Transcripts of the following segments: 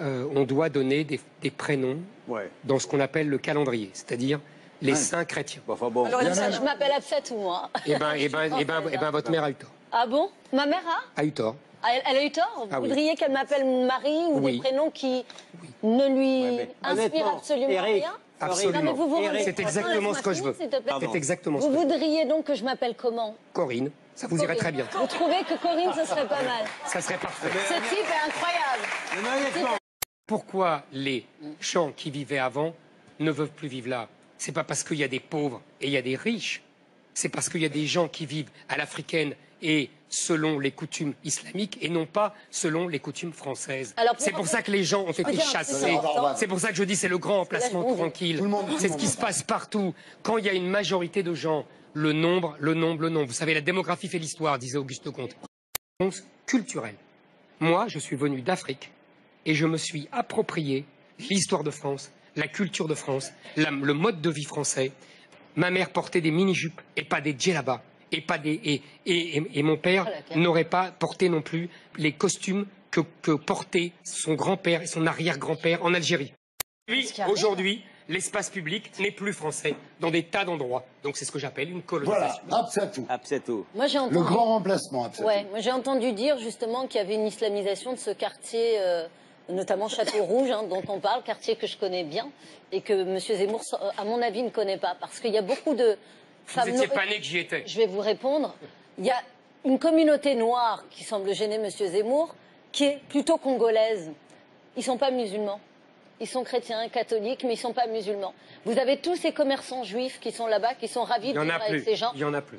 On doit donner des prénoms dans ce qu'on appelle le calendrier, c'est-à-dire les saints chrétiens. Bon. Alors, je m'appelle Absette, moi. Eh ben, votre mère a eu tort. Ah bon? Ma mère a eu tort. Elle a eu tort? Vous voudriez qu'elle m'appelle Marie ou des prénoms qui ne lui inspirent absolument rien? Absolument. Non, c'est exactement ce que je veux. C'est exactement ce que vous voudriez donc que je m'appelle comment? Corinne. Ça vous irait très bien. Vous trouvez que Corinne, ce serait pas mal? Ça serait parfait. Ce type est incroyable. Pourquoi les gens qui vivaient avant ne veulent plus vivre là? C'est pas parce qu'il y a des pauvres et il y a des riches. C'est parce qu'il y a des gens qui vivent à l'africaine et selon les coutumes islamiques et non pas selon les coutumes françaises. C'est pour ça que les gens ont été chassés. C'est pour ça que je dis c'est le grand emplacement tranquille. C'est ce qui se passe partout. Quand il y a une majorité de gens, le nombre. Vous savez, la démographie fait l'histoire, disait Auguste Comte. Réponse culturelle. Moi, je suis venu d'Afrique et je me suis approprié l'histoire de France, la culture de France, le mode de vie français. Ma mère portait des mini-jupes et pas des djellabas. Et mon père n'aurait pas porté non plus les costumes que portaient son grand-père et son arrière-grand-père en Algérie. Aujourd'hui, l'espace public n'est plus français dans des tas d'endroits. Donc c'est ce que j'appelle une colonisation. Voilà, Absatou. Moi, j'ai entendu... Le grand remplacement, Absatou. Ouais, moi j'ai entendu dire justement qu'il y avait une islamisation de ce quartier, notamment Château-Rouge, dont on parle, quartier que je connais bien, et que M. Zemmour, à mon avis, ne connaît pas. Parce qu'il y a beaucoup de... Vous n'étiez pas né que j'y étais. Je vais vous répondre. Il y a une communauté noire qui semble gêner M. Zemmour, qui est plutôt congolaise. Ils ne sont pas musulmans. Ils sont chrétiens, catholiques, mais ils ne sont pas musulmans. Vous avez tous ces commerçants juifs qui sont là-bas, qui sont ravis de vivre avec ces gens. Il y en a plus.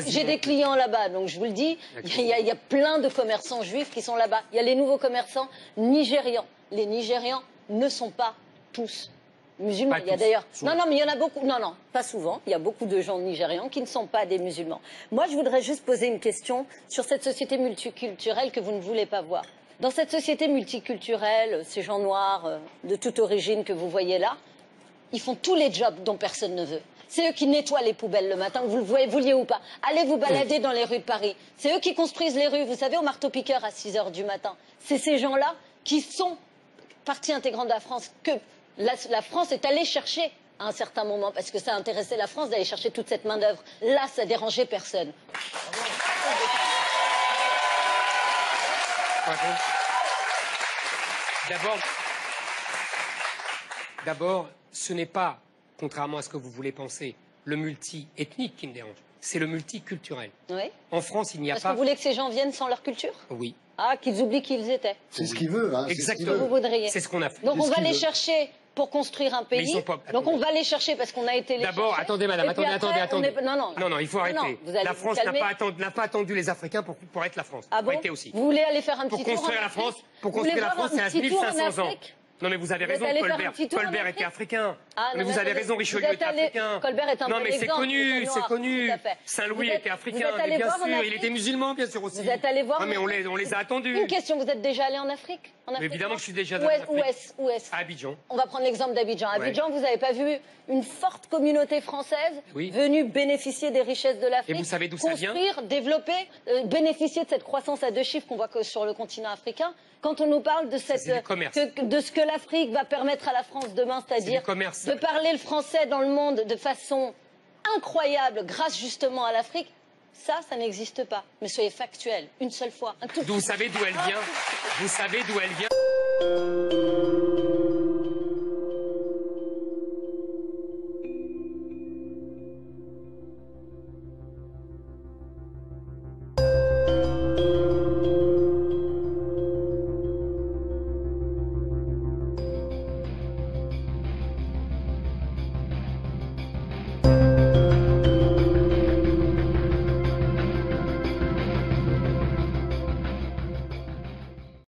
J'ai des clients là-bas, donc je vous le dis, il y a plein de commerçants juifs qui sont là-bas. Il y a les nouveaux commerçants nigérians. Les Nigérians ne sont pas tous musulmans. Il y a d'ailleurs... Non, mais il y en a beaucoup. Non, pas souvent. Il y a beaucoup de gens nigérians qui ne sont pas des musulmans. Moi, je voudrais juste poser une question sur cette société multiculturelle que vous ne voulez pas voir. Dans cette société multiculturelle, ces gens noirs de toute origine que vous voyez là, ils font tous les jobs dont personne ne veut. C'est eux qui nettoient les poubelles le matin, que vous le vouliez ou pas. Allez vous balader dans les rues de Paris. C'est eux qui construisent les rues, vous savez, au marteau-piqueur à 6 h du matin. C'est ces gens-là qui sont partie intégrante de la France, que la France est allée chercher à un certain moment, parce que ça a intéressé la France d'aller chercher toute cette main-d'œuvre. Là, ça dérangeait personne. D'abord, ce n'est pas, contrairement à ce que vous voulez penser, le multi-ethnique qui me dérange. C'est le multiculturel. Oui. En France, il n'y a pas... Est-ce que vous voulez que ces gens viennent sans leur culture? Oui. Ah, qu'ils oublient qui ils étaient. C'est ce qu'il veut. Exactement. Vous voudriez. C'est ce qu'on a fait. Donc on va les chercher pour construire un pays. Donc on va les chercher parce qu'on a été les chercher. D'abord, attendez madame, attendez. Non, il faut arrêter. La France n'a pas attendu les Africains pour être la France. Ah bon? Arrêtez aussi. Vous voulez aller faire un petit tour Pour construire la France, c'est à 1500 ans. Non mais vous avez raison, Colbert était africain. Mais vous avez raison, Richelieu était africain. Colbert est un bon exemple. Non mais c'est connu. Saint-Louis était africain, mais bien sûr. Il était musulman, bien sûr aussi. Vous êtes allé voir en Afrique? Non mais on les a attendus. Une question, vous êtes déjà allé en Afrique? Évidemment que je suis déjà allé en Afrique. Où est-ce? À Abidjan. On va prendre l'exemple d'Abidjan. Abidjan, vous n'avez pas vu une forte communauté française venue bénéficier des richesses de l'Afrique? Et vous savez d'où ça vient? Construire, développer, bénéficier de cette croissance à 2 chiffres qu'on voit que sur le continent africain. Quand on nous parle de ce que l'Afrique va permettre à la France demain, c'est-à-dire de parler le français dans le monde de façon incroyable grâce justement à l'Afrique, ça n'existe pas. Mais soyez factuels, une seule fois. Vous savez d'où elle vient? Vous savez d'où elle vient?